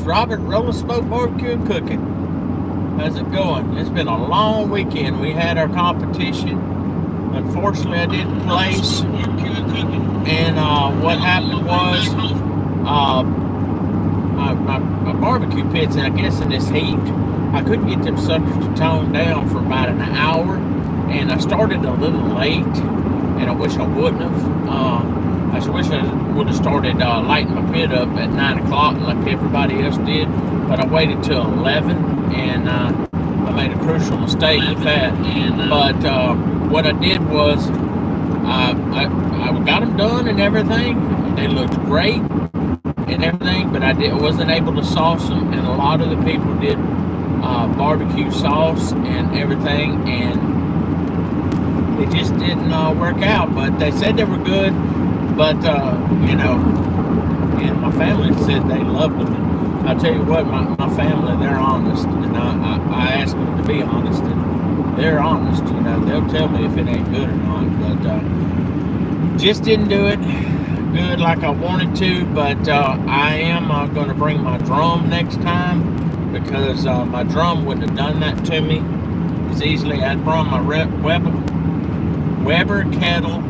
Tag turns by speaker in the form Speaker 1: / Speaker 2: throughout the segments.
Speaker 1: Robert, rolling Smoke BBQ and Cooking. How's it going? It's been a long weekend. We had our competition. Unfortunately, I didn't place. And what happened was my barbecue pits, and I guess in this heat, I couldn't get them suckers to tone down for about an hour. And I started a little late, and I wish I wouldn't have. I wish I would have started lighting my pit up at 9 o'clock like everybody else did, but I waited till 11, and I made a crucial mistake with that. But what I did was I got them done and everything. They looked great and everything, but I wasn't able to sauce them, and a lot of the people did barbecue sauce and everything, and it just didn't work out. But they said they were good. But, you know, and my family said they loved them. And I'll tell you what, my family, they're honest. And I ask them to be honest. And they're honest, you know. They'll tell me if it ain't good or not. But just didn't do it good like I wanted to. But I am going to bring my drum next time, because my drum wouldn't have done that to me as easily. I'd brought my Weber kettle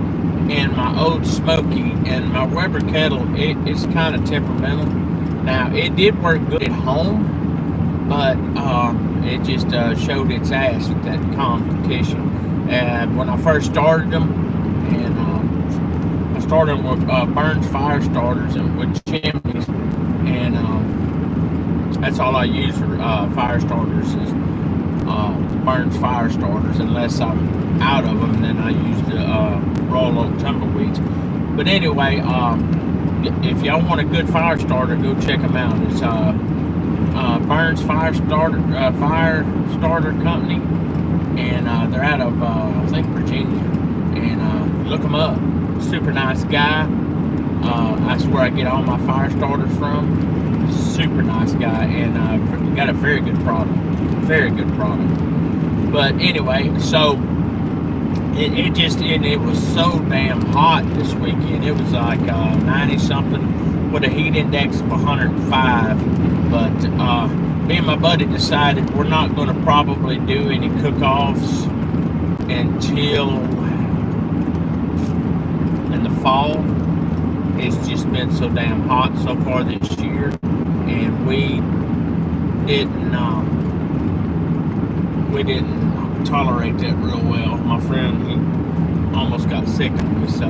Speaker 1: and my old Smoky, and my Weber kettle, it's kind of temperamental. Now, it did work good at home, but it just showed its ass at that competition. And when I first started them, and I started with Burns fire starters and with chimneys, and that's all I use for fire starters is Burns fire starters, unless I'm out of them, then I use the Royal Oak tumbleweeds. But anyway, if y'all want a good fire starter, go check them out. It's Burns Fire Starter Company, and they're out of I think Virginia. And look them up. Super nice guy. That's where I get all my fire starters from. Super nice guy, and got a very good product. Very good product. But anyway, so it was so damn hot this weekend. It was like 90 something with a heat index of 105. But me and my buddy decided we're not going to probably do any cook-offs until in the fall. It's just been so damn hot so far this year, and we didn't tolerate that real well. My friend, he almost got sick of me, so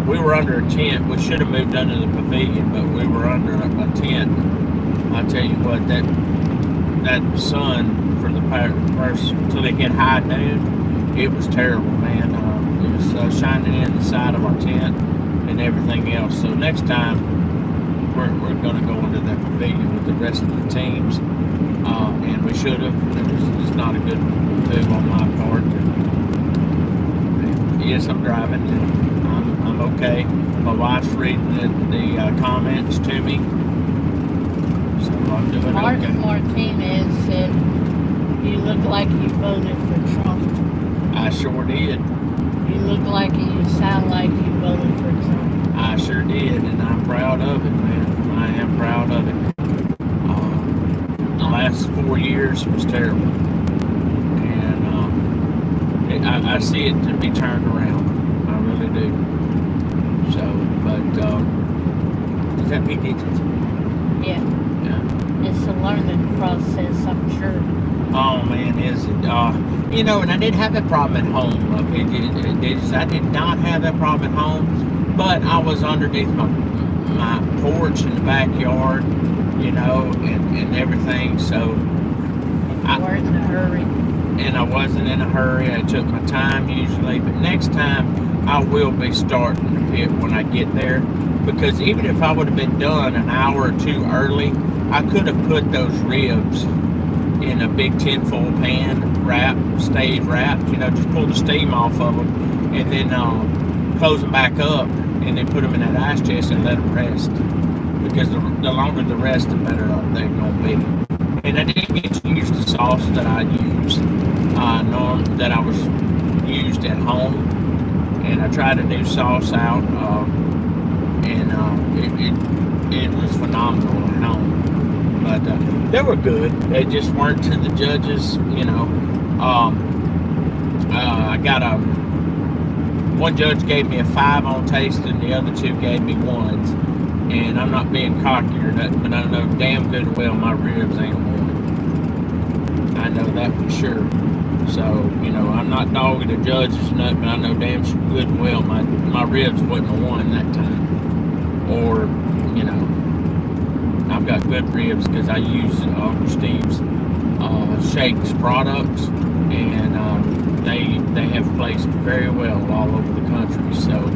Speaker 1: we were under a tent. We should have moved under the pavilion, but we were under a tent. I tell you what, that sun for the first till it hit high noon, it was terrible, man. It was shining in the side of our tent and everything else. So next time we're going to go into that pavilion with the rest of the teams, and we should have. It's not a good move on my part. Yes, I'm driving, and I'm okay. My wife's reading the comments to me, so I'm doing
Speaker 2: Martin
Speaker 1: okay.
Speaker 2: Martinez said, "You look like you voted for Trump."
Speaker 1: I sure did.
Speaker 2: You look like you sound like you voted for Trump.
Speaker 1: I sure did, and I'm proud of it, man. I am proud of it. The last 4 years was terrible, and I see it to be turned around. I really do. So, but is that Pete Dixon's?
Speaker 2: Yeah.
Speaker 1: Yeah.
Speaker 2: It's a learning process, I'm sure.
Speaker 1: Oh man, is it? You know, and I didn't have that problem at home. I did not have that problem at home, but I was underneath my porch in the backyard, you know, and everything. So
Speaker 2: You weren't in a hurry.
Speaker 1: And I wasn't in a hurry. I took my time usually, but next time I will be starting the pit when I get there, because even if I would have been done an hour or two early, I could have put those ribs in a big tinfoil pan, stayed wrapped, you know, just pull the steam off of them, and then close them back up, and then put them in that ice chest and let them rest. Because the longer the rest, the better they're going to be. And I didn't get to use the sauce that I used, that I was used at home. And I tried a new sauce out, and it was phenomenal at home. but they were good. They just weren't to the judges, you know. I got one judge gave me a 5 on taste, and the other 2 gave me 1s. And I'm not being cocky or nothing, but I know damn good and well my ribs ain't a 1. I know that for sure. So, you know, I'm not dogging the judges or nothing, but I know damn good and well my ribs wasn't a 1 that time. Or, you know, I've got good ribs because I use Uncle Steve's Shakes products, and they have placed very well all over the country. So,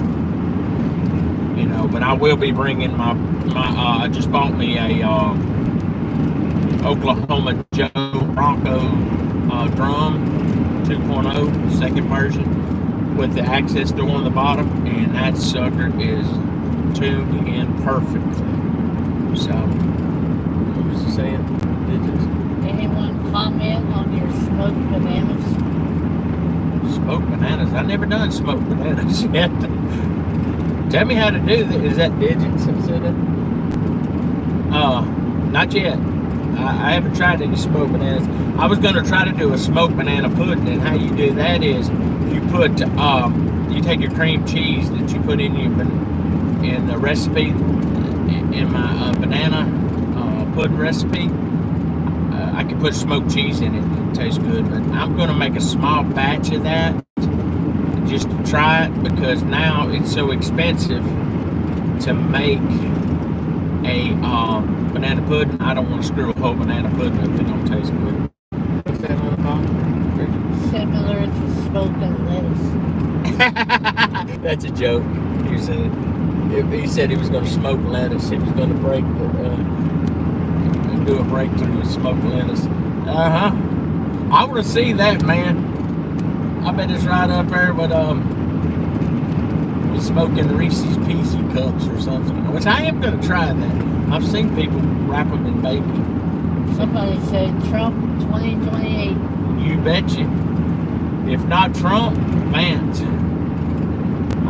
Speaker 1: you know, but I will be bringing my I just bought me a Oklahoma Joe Bronco drum 2.0 second version with the access door on the bottom, and that sucker is tuned in perfectly. So, what was he saying?
Speaker 2: Anyone comment on your smoked bananas?
Speaker 1: Smoked bananas? I've never done smoked bananas yet. Tell me how to do that. Is that digits? Not yet. I haven't tried any smoked bananas. I was going to try to do a smoked banana pudding, and how you do that is you put you take your cream cheese that you put in the recipe in my banana pudding recipe. I can put smoked cheese in it. It tastes good, but I'm going to make a small batch of that just to try it, because now it's so expensive to make a banana pudding. I don't want to screw a whole banana pudding up if it don't taste good. What's that on the bottom?
Speaker 2: Similar to smoking lettuce.
Speaker 1: That's a joke. He said he was going to smoke lettuce. He was going to do a breakthrough with smoked lettuce. I want to see that, man. I bet it's right up there with smoking Reese's Pieces cups or something. Which I am going to try that. I've seen people wrap them in bacon.
Speaker 2: Somebody said Trump 2028.
Speaker 1: You betcha. If not Trump, Vance.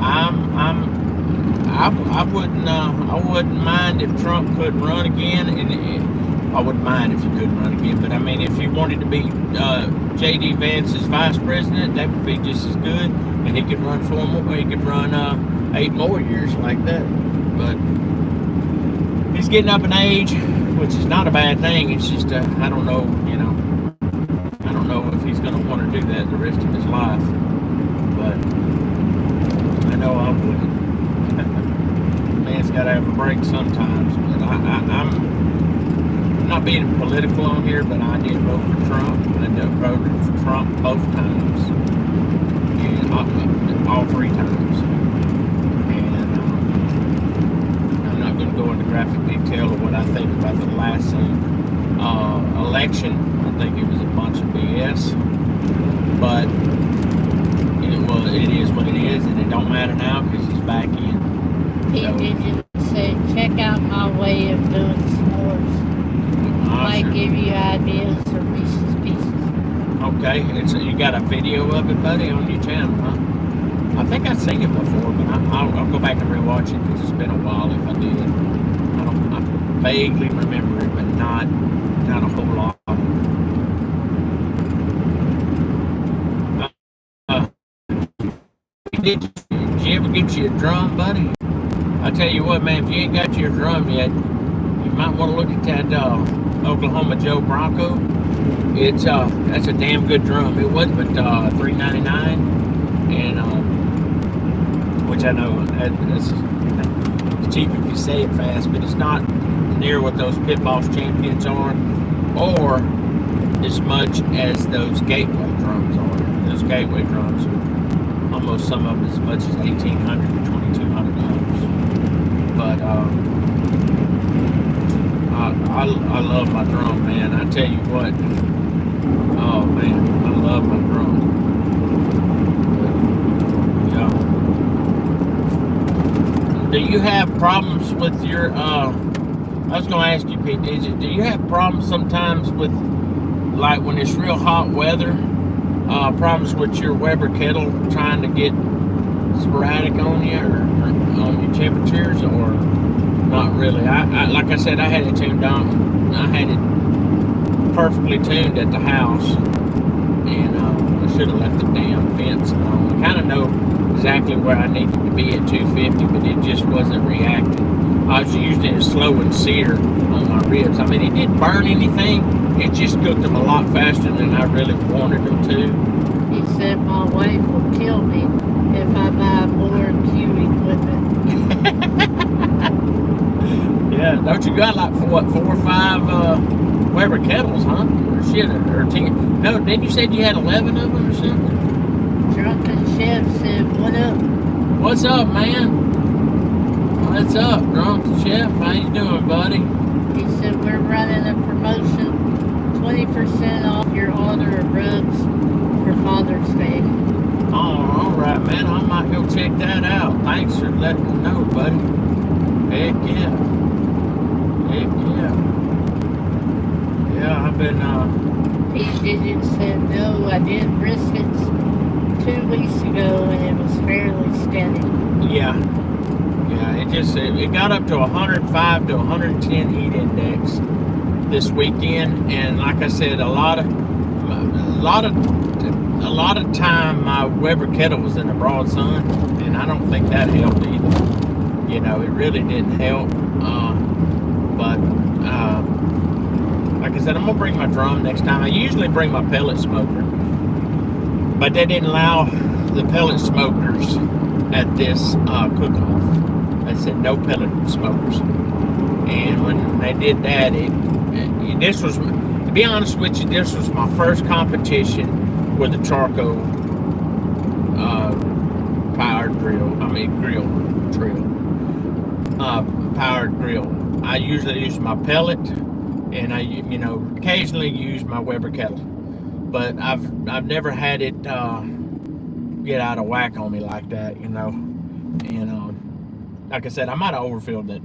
Speaker 1: I wouldn't mind if Trump couldn't run again, and I wouldn't mind if he couldn't run again. But I mean, if he wanted to be J.D. Vance's vice president, that would be just as good, and he could run for him. He could run 8 more years like that. But he's getting up in age, which is not a bad thing. It's just I don't know, you know. I don't know if he's going to want to do that the rest of his life. But I know I wouldn't. Man's got to have a break sometimes. But I'm not being political on here, but I did vote for Trump. I voted for Trump both times, and all 3 times. And I'm not going to go into graphic detail of what I think about the last election. I think it was a bunch of BS, but it is what it is, and it don't matter now because he's back in.
Speaker 2: Pete Digit said, check out my way of doing s'mores. Might
Speaker 1: Sure.
Speaker 2: give you ideas for Reese's Pieces.
Speaker 1: Okay, you got a video of it, buddy, on your channel, huh? I think I've seen it before, but I'll go back and rewatch it because it's been a while if I did. I vaguely remember it, but not a whole lot. Did you ever get you a drum, buddy? I tell you what, man, if you ain't got your drum yet, you might want to look at that Oklahoma Joe Bronco. It's that's a damn good drum. It wasn't but $3.99, and which I know that's cheap if you say it fast, but it's not near what those Pit Boss Champions are, or as much as those Gateway drums are. Those Gateway drums are almost some of them as much as $1,800 to $2,200. But I love my drum, man. I tell you what. Oh man, I love my drum. But, yeah. Do you have problems with your? I was going to ask you, Pete. Do you have problems sometimes with, like, when it's real hot weather? Problems with your Weber kettle trying to get sporadic on you, or on your temperatures, or not really. I like I said, I had it tuned on. I had it perfectly tuned at the house, and I should have left the damn fence alone. I kind of know exactly where I needed to be at 250, but it just wasn't reacting. I was using a slow and sear on my ribs. I mean, it didn't burn anything. It just cooked them a lot faster than I really wanted them to.
Speaker 2: He said my wife will kill me if I buy more Q equipment.
Speaker 1: Yeah, don't you got like 4 or 5 Weber kettles, huh? Or shit, or 10? No, didn't you say you had 11 of them or something?
Speaker 2: Drunken Chef said, "What up?"
Speaker 1: What's up, man? What's up, Drunken Chef? How you doing, buddy?
Speaker 2: He said, "We're running a promotion, 20% off your order of rubs for Father's Day."
Speaker 1: Oh, all right, man. I might go check that out. Thanks for letting me know, buddy. Heck yeah. Heck yeah. Yeah, I've been,
Speaker 2: Pete Digit said, "No, I did briskets 2 weeks ago and it was fairly steady."
Speaker 1: yeah. Yeah, it got up to 105 to 110 heat index this weekend, and like I said, a lot of time my Weber kettle was in the broad sun, and I don't think that helped either. You know, it really didn't help. But like I said, I'm gonna bring my drum next time. I usually bring my pellet smoker, but they didn't allow the pellet smokers at this cook-off. They said no pellet smokers, and when they did that, this was, to be honest with you, this was my first competition with a charcoal powered grill. Powered grill. I usually use my pellet, and I, occasionally use my Weber kettle, but I've never had it get out of whack on me like that, And like I said, I might have overfilled that.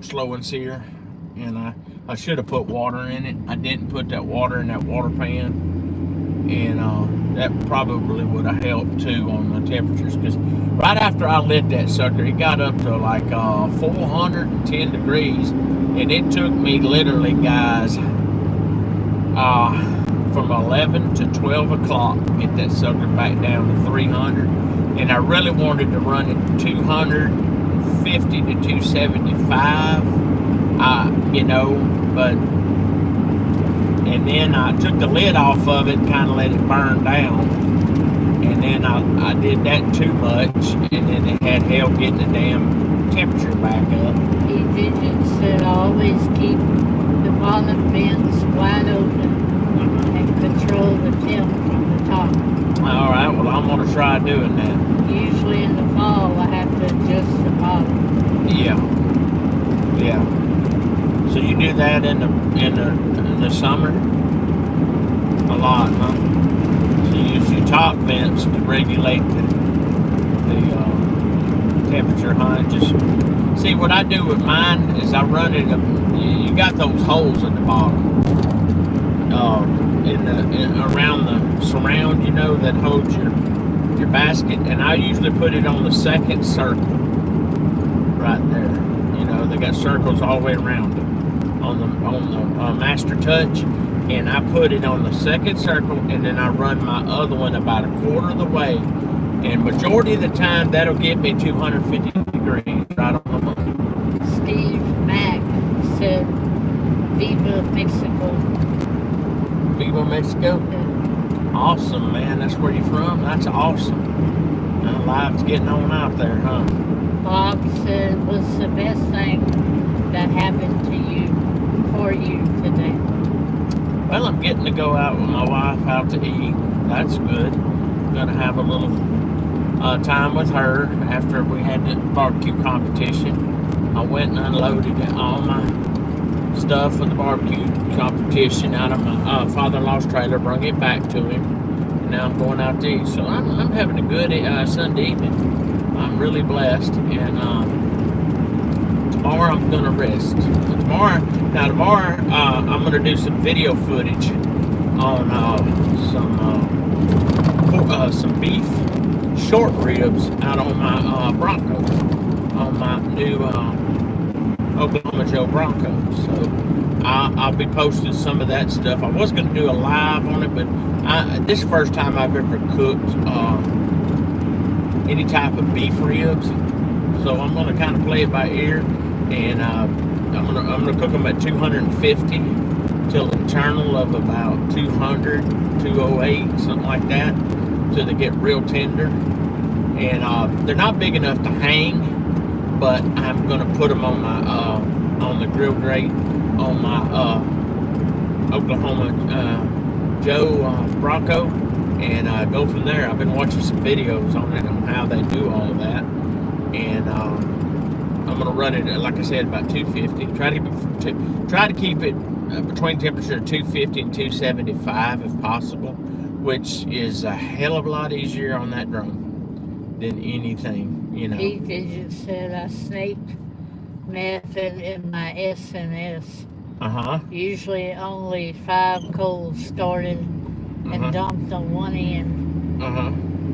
Speaker 1: Slow and sear, and I should have put water in it. I didn't put that water in that water pan, and that probably would have helped too on the temperatures, because right after I lit that sucker, it got up to like 410 degrees, and it took me literally, guys, from 11 to 12 o'clock to get that sucker back down to 300, and I really wanted to run it 250 to 275, but, and then I took the lid off of it and kind of let it burn down, and then I did that too much, and then it had hell getting the damn temperature back up.
Speaker 2: He Digit said, "Always keep the bottom bins wide open and control the temp from the top."
Speaker 1: All right, well, I'm going to try doing that.
Speaker 2: Usually in the fall, I have to adjust the bottom.
Speaker 1: Yeah. So you do that in the summer a lot, huh? So you use your top vents to regulate the temperature, huh? Just see, what I do with mine is I run it. You got those holes in the bottom, around the surround, that holds your basket, and I usually put it on the second circle right there. They got circles all the way around it on the master touch, and I put it on the second circle, and then I run my other one about a quarter of the way, and majority of the time that'll get me 250 degrees right on the money.
Speaker 2: Steve Mack said, "Viva Mexico."
Speaker 1: Viva Mexico? Awesome, man. That's where you're from? That's awesome. Life's getting on out there, huh?
Speaker 2: Bob said, "What's the best thing that happened to you, for you today?"
Speaker 1: Well, I'm getting to go out with my wife out to eat. That's good. Gonna have a little time with her after we had the barbecue competition. I went and unloaded all my stuff for the barbecue competition out of my father-in-law's trailer, brought it back to him, and now I'm going out to eat. So I'm having a good Sunday evening. I'm really blessed, and tomorrow I'm gonna rest. Tomorrow I'm gonna do some video footage on some beef short ribs out on my Bronco. new Oklahoma Joe Bronco. So I'll be posting some of that stuff. I was going to do a live on it, but this is the first time I've ever cooked any type of beef ribs. So I'm going to kind of play it by ear, and I'm gonna cook them at 250 till internal of about 200, 208, something like that, till they get real tender. And they're not big enough to hang, but I'm gonna put them on my on the grill grate on my Oklahoma Joe Bronco, and go from there. I've been watching some videos on it on how they do all of that, and I'm gonna run it, like I said, about 250. Try to keep it between temperature of 250 and 275 if possible, which is a hell of a lot easier on that drum than anything, you know.
Speaker 2: Pete Digit said I snaked method in my S&S. Usually only 5 coals started and dumped on one end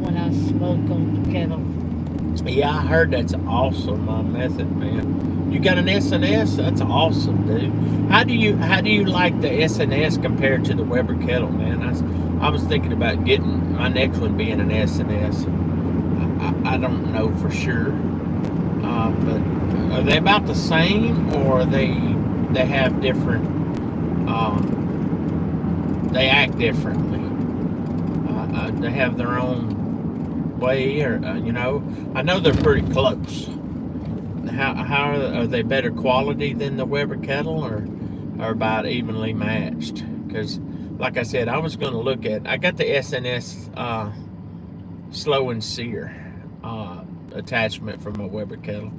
Speaker 2: when I smoked on the kettle.
Speaker 1: Yeah, I heard that's awesome method, man. You got an S&S? That's awesome, dude. How do you like the S&S compared to the Weber kettle, man? I was thinking about getting my next one being an S&S. I don't know for sure, but are they about the same, or they have different? They act differently. They have their own way, or you know, I know they're pretty close. How are they better quality than the Weber kettle, or about evenly matched? Because, like I said, I was going to look at. I got the S&S slow and sear attachment from a Weber kettle.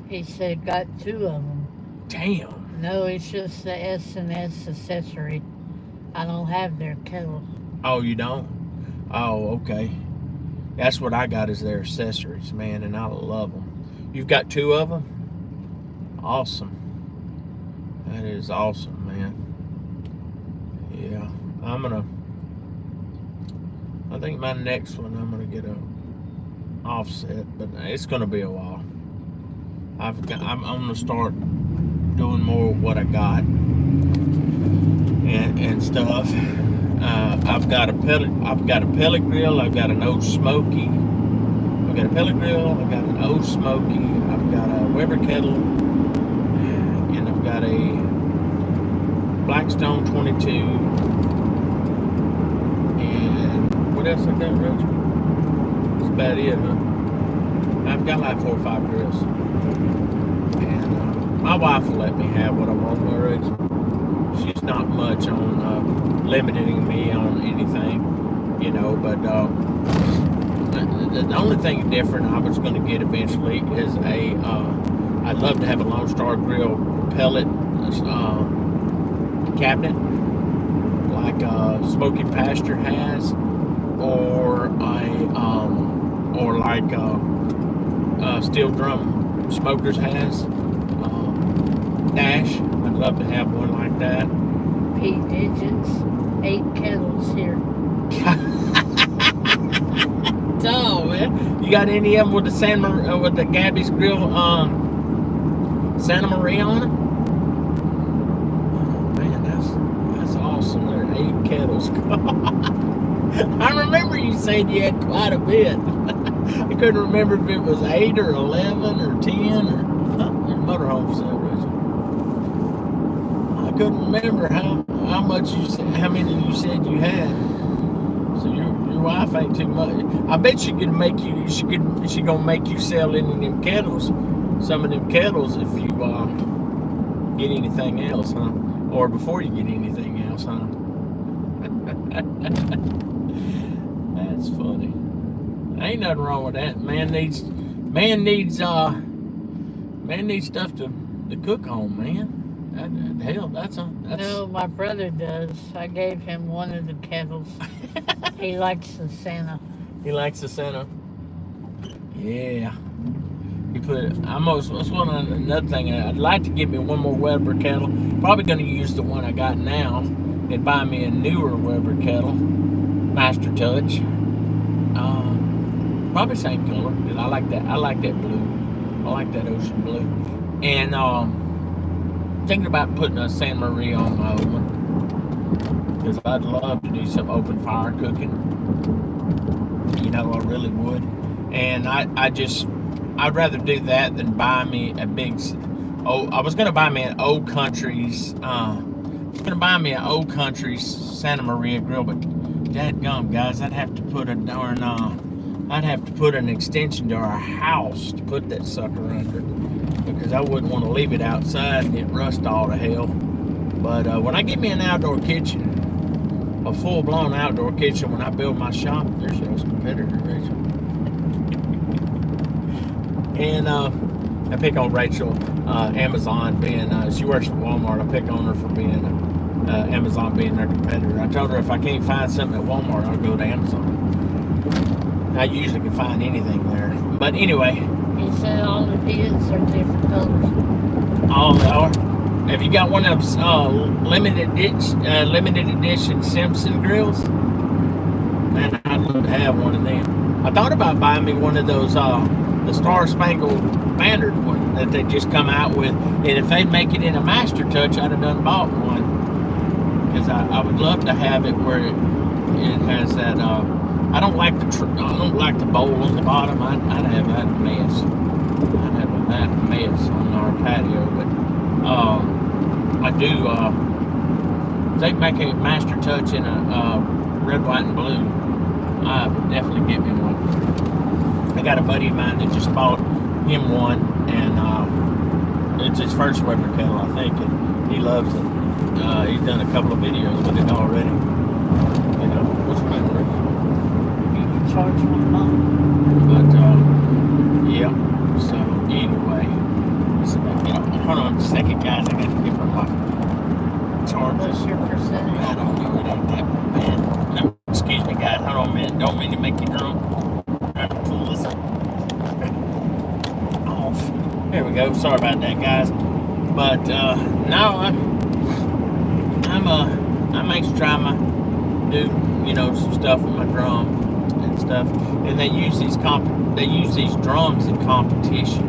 Speaker 2: He said got 2 of them.
Speaker 1: Damn.
Speaker 2: No, it's just the S&S accessory. I don't have their kettle.
Speaker 1: Oh, you don't? Oh, okay. That's what I got, is their accessories, man, and I love them. You've got 2 of them? Awesome. That is awesome, man. Yeah, I think my next one, I'm gonna get a offset, but it's gonna be a while. I'm gonna start doing more of what I got and stuff. I've got a pellet grill. I've got an old Smoky. I've got a pellet grill. I've got an old Smoky. I've got a Weber kettle, and I've got a Blackstone 22. And what else I got, Roger? That's about it, huh? I've got like 4 or 5 grills, and my wife will let me have what I want with Roger. She's not much on limiting me on anything, you know, but the only thing different I was going to get eventually is I'd love to have a Lone Star Grill pellet cabinet, like Smoky Pasture has, or like Steel Drum Smokers has. Dash. I'd love to have one like that.
Speaker 2: Pete Digits, 8 kettles here.
Speaker 1: Oh man, you got any of them with the with the Gabby's Grill Santa Maria on them? Oh man, that's awesome. There are 8 kettles. I remember you saying you had quite a bit. I couldn't remember if it was 8 or 11 or 10 or your motorhome celebration. I couldn't remember how much how many you said you had. So your wife ain't too much. I bet she could make you. She gonna make you sell any of them kettles, some of them kettles, if you get anything else, huh? Or before you get anything else, huh? That's funny. Ain't nothing wrong with that. Man needs stuff to cook on, man. Hell, that's
Speaker 2: No, my brother does. I gave him one of the kettles. He likes the Santa.
Speaker 1: He likes the Santa. Yeah. He put it. That's another thing. I'd like to get me one more Weber kettle. Probably going to use the one I got now and buy me a newer Weber kettle, Master Touch. Probably same color, because I like that blue I like that ocean blue. And thinking about putting a Santa Maria on my oven, because I'd love to do some open fire cooking. You know, I really would. And I'd rather do that than buy me a big. I was gonna buy me an Old Country's. Santa Maria grill, but dadgum, guys, I'd have to put an extension to our house to put that sucker under, because I wouldn't want to leave it outside and it rust all to hell. But when I get me an outdoor kitchen, a full-blown outdoor kitchen, when I build my shop, there's your competitor, Rachel. And I pick on Rachel, Amazon being, she works for Walmart. I pick on her for being Amazon being their competitor. I told her if I can't find something at Walmart, I'll go to Amazon. I usually can find anything there. But anyway.
Speaker 2: You said all the pits are different colors.
Speaker 1: All they are. Have you got one of those limited edition Simpson grills? Man, I'd love to have one of them. I thought about buying me one of those, the Star Spangled Banner one that they just come out with. And if they'd make it in a Master Touch, I'd have done bought one. Because I would love to have it where it has that. I don't like the bowl on the bottom. I'd have that mess. I'd have that mess on our patio. But I do. If they make a Master Touch in a red, white, and blue, I would definitely get me one. I got a buddy of mine that just bought him one, and it's his first Weber kettle, I think, and he loves it. He's done a couple of videos with it already. You know, what's the matter?
Speaker 2: You can charge my phone.
Speaker 1: But yeah. So anyway, hold on a second, guys. I got to give her my charger.
Speaker 2: What's your percentage?
Speaker 1: I don't know. It ain't that bad. No, excuse me, guys. Hold on a minute. Don't mean to make you drunk. I have to pull this off. There we go. Sorry about that, guys. But no, I'm anxious to try some stuff with my drum and stuff. And they use these drums in competition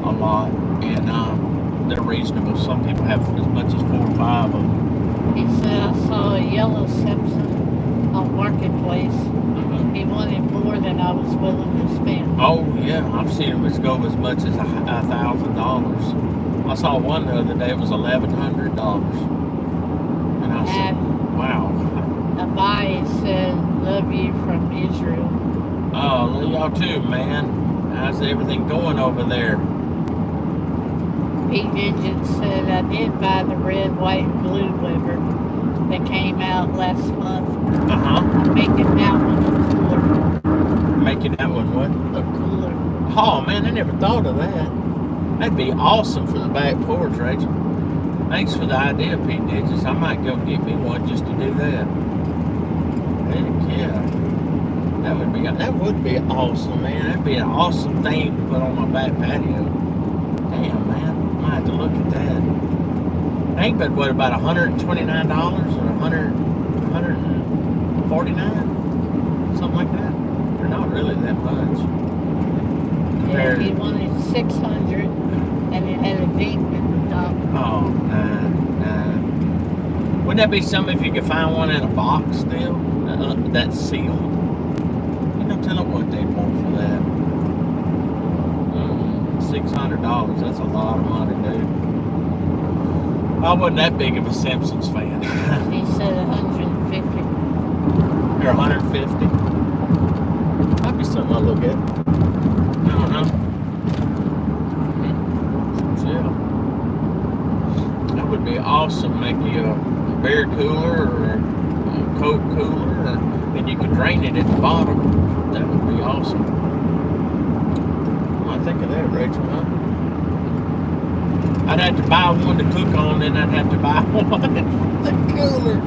Speaker 1: a lot, and they're reasonable. Some people have as much as 4 or 5 of them.
Speaker 2: He said I saw a yellow Simpson on Marketplace. Mm-hmm. He wanted more than I was willing to spend.
Speaker 1: Oh yeah, I've seen them go as much as $1,000. I saw one the other day. It was $1,100. And I said, wow.
Speaker 2: A buy said, love you from Israel.
Speaker 1: Oh, love y'all too, man. How's everything going over there?
Speaker 2: Pete Digit said, I did buy the red, white, and blue Weber that came out last month.
Speaker 1: Uh-huh.
Speaker 2: I'm making that one look cooler.
Speaker 1: Making that one what?
Speaker 2: Look cooler.
Speaker 1: Oh, man, I never thought of that. That'd be awesome for the back porch, Rachel. Thanks for the idea, Pete Digits. I might go get me one just to do that. Heck yeah. That would be awesome, man. That'd be an awesome thing to put on my back patio. Damn, man. I might have to look at that. I think but what, about $129 or $149? Something like that. They're not really that much.
Speaker 2: Yeah, he wanted 600 and it had a ding in the top.
Speaker 1: Oh, nah. Wouldn't that be something if you could find one in a box still? That's sealed? You don't tell them what they'd want for that. $600, that's a lot of money, dude. I wasn't that big of a Simpsons fan.
Speaker 2: He said 150.
Speaker 1: Or 150. Might be something I'll look at. I don't know. Yeah. That would be awesome. Make you a beer cooler or a Coke cooler, and you could drain it at the bottom. That would be awesome. I think of that, Rachel, huh? I'd have to buy one to cook on, then I'd have to buy one for the cooler.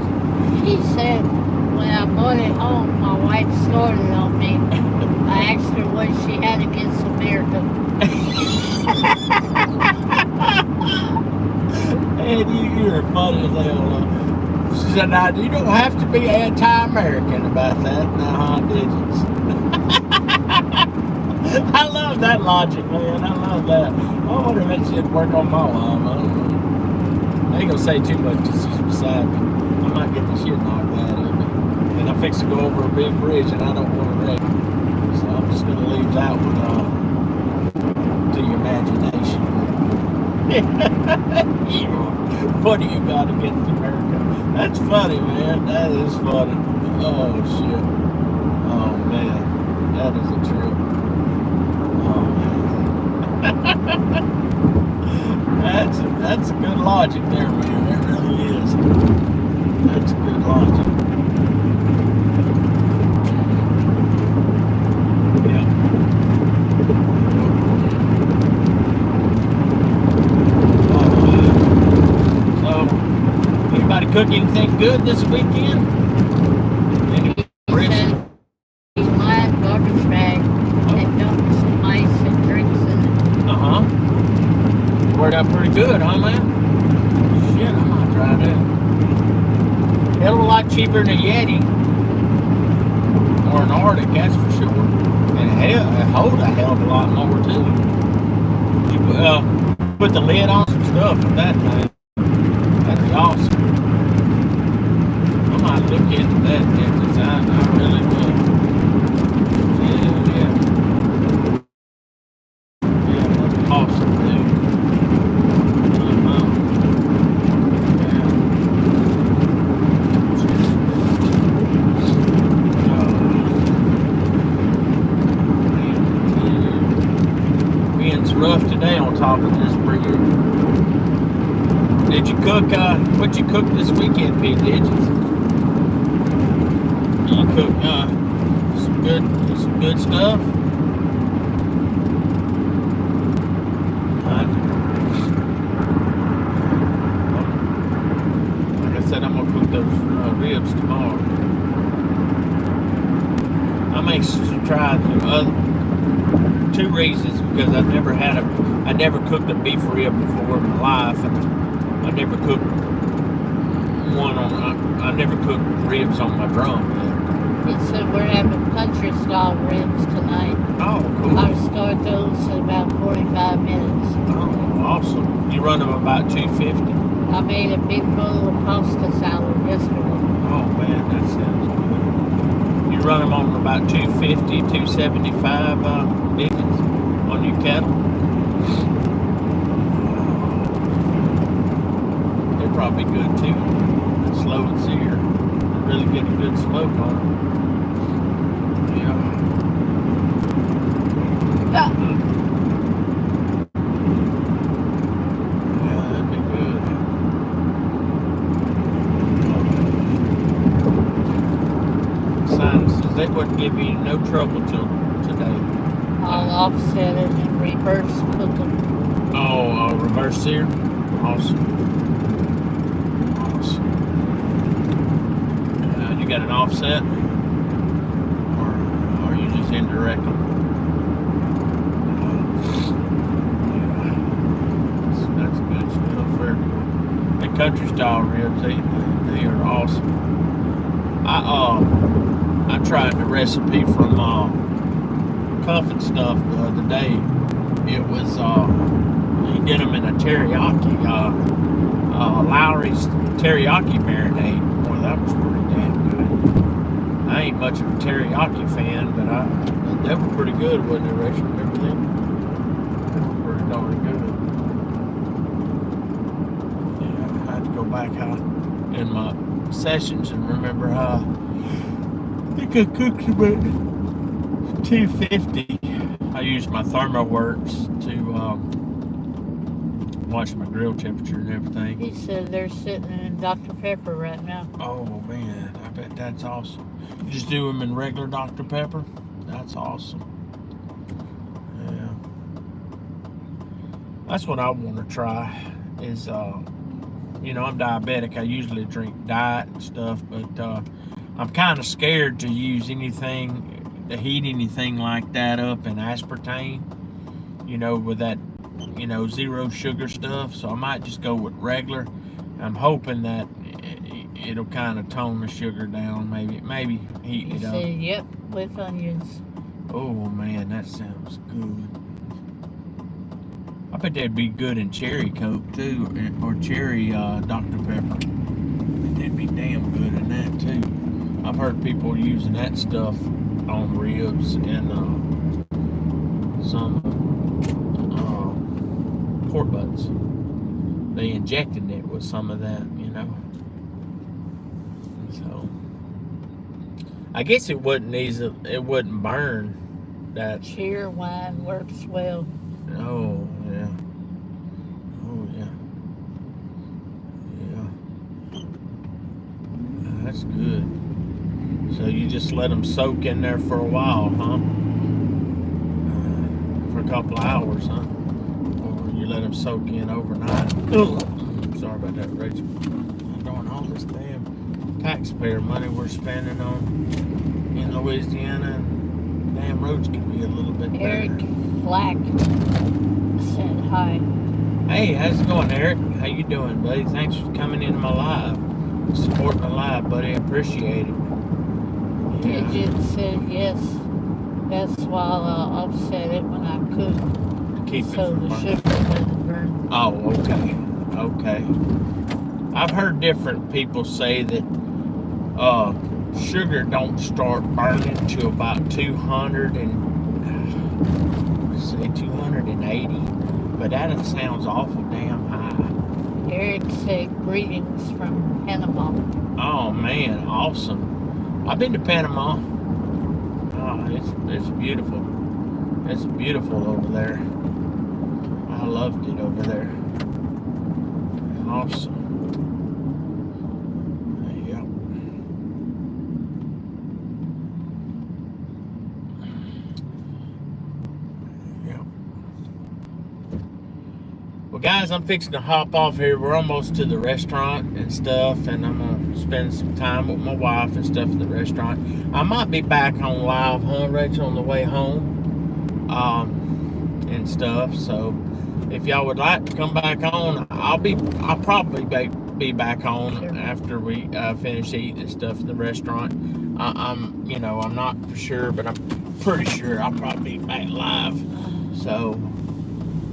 Speaker 2: He said, when I brought it home, my wife started on me. I asked her what she had against America.
Speaker 1: And you're funny as hell. She said, now, you don't have to be anti-American about that. No, Digits. I love love that logic, man. I love that. I wonder if that shit work on my lawn. I don't know. I ain't gonna say too much because she's beside me. I might get the shit knocked out of me. And I'm fixing to go over a big bridge and I don't want to wreck it. So I'm just gonna leave that one to your imagination. What do you got against America? That's funny, man. That is funny. Oh shit. Oh man. That is a trip. Oh man. That's good logic there, man. It really is. That's good logic. Yeah. So, anybody cook anything good this weekend? Any brisket?
Speaker 2: Black garbage bag and dumped some ice and drinks in it.
Speaker 1: Worked out pretty good, huh, man? Shit, I might try that. Hell of a lot cheaper than a Yeti or an Arctic, that's for sure. And hell, it holds a hell of a lot more too. You put the lid on some stuff with that thing. That'd be awesome. I might look into that next time. I really would. Yeah. Yeah, that's awesome, dude. Rough today on top of this breeder. Did you cook, what you cook this weekend, Pete, did you? You cook, some good stuff? Like I said, I'm gonna cook those ribs tomorrow. I may try them other two reasons, because I never cooked a beef rib before in my life, and I never cooked ribs on my drum yet.
Speaker 2: He said we're having country style ribs tonight.
Speaker 1: Oh, cool.
Speaker 2: I'll start those in about 45 minutes.
Speaker 1: Oh, awesome. You run them about 250?
Speaker 2: I made a big bowl of pasta salad yesterday.
Speaker 1: Oh man, that sounds good. You run them on about 250, 275 digits on your kettle? They're probably good too. It's slow and sear. Really get a good smoke on them. Yeah. Yeah, that'd be good. Sinuses, they wouldn't give you no trouble till today.
Speaker 2: I'll offset it and reverse cook them.
Speaker 1: Oh, reverse sear? Awesome. You got an offset? Or are you just indirect? That's good stuff. The country style ribs, they are awesome. I tried the recipe from Cuff and Stuff the other day. It was he did them in a teriyaki, Lowry's teriyaki marinade. Boy, that was pretty damn good. I ain't much of a teriyaki fan, but they were pretty good, wasn't they, Rachel? Remember them? They were pretty darn good. Yeah, I had to go back in my sessions and remember how I think I cooked about 250. I used my ThermoWorks to watch my grill temperature and everything.
Speaker 2: He said they're sitting in Dr. Pepper right now.
Speaker 1: Oh man, I bet that's awesome. You just do them in regular Dr. Pepper? That's awesome. Yeah. That's what I want to try is, you know, I'm diabetic. I usually drink diet and stuff, but I'm kind of scared to use anything, to heat anything like that up in aspartame, you know, with that, you know, zero sugar stuff. So I might just go with regular. I'm hoping that it'll kind of tone the sugar down, maybe heat it up.
Speaker 2: Yep, with onions.
Speaker 1: Oh man, that sounds good. I bet that'd be good in cherry Coke too, or cherry Dr. Pepper. That'd be damn good in that too. I've heard people using that stuff on ribs and some pork butts. They injected it with some of that, you know. So I guess it wouldn't burn that.
Speaker 2: Cheer wine works well.
Speaker 1: Oh yeah. Oh yeah. Yeah. That's good. So you just let them soak in there for a while, huh? For a couple of hours, huh? Or you let them soak in overnight. Ugh. Sorry about that, Rachel. I'm doing all this damn taxpayer money we're spending on in Louisiana, and damn roads could be a little bit better.
Speaker 2: Eric Black said hi.
Speaker 1: Hey, how's it going, Eric? How you doing, buddy? Thanks for coming into my live. Supporting the live, buddy. I appreciate it. Yeah.
Speaker 2: Digit said yes. That's why I'll offset it when I cook.
Speaker 1: Keep
Speaker 2: so
Speaker 1: it
Speaker 2: the
Speaker 1: from
Speaker 2: sugar doesn't burn.
Speaker 1: Oh, okay. Okay. I've heard different people say that sugar don't start burning to about 280, but that sounds awful damn high.
Speaker 2: Eric said greetings from Panama.
Speaker 1: Oh man, awesome. I've been to Panama. Oh, it's beautiful. It's beautiful over there. I loved it over there. Awesome. Yep. Yep. Well, guys, I'm fixing to hop off here. We're almost to the restaurant and stuff, and I'm gonna spend some time with my wife and stuff at the restaurant. I might be back on live, huh, Rachel, on the way home, and stuff. So if y'all would like to come back on, I'll probably be back on after we finish eating and stuff at the restaurant. I'm not for sure, but I'm pretty sure I'll probably be back live. So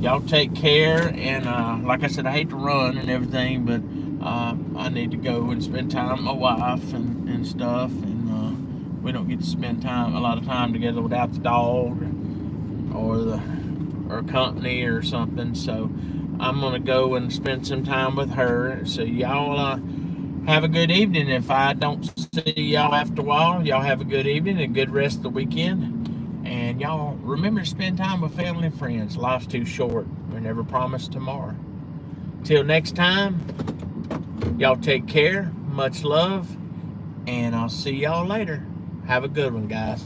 Speaker 1: y'all take care, and like I said, I hate to run and everything, but I need to go and spend time with my wife and stuff, and we don't get to spend a lot of time together without the dog or company or something. So I'm gonna go and spend some time with her. So y'all have a good evening. If I don't see y'all after a while, y'all have a good evening and a good rest of the weekend. And y'all remember to spend time with family and friends. Life's too short. We never promise tomorrow. Till next time, y'all take care. Much love. And I'll see y'all later. Have a good one, guys.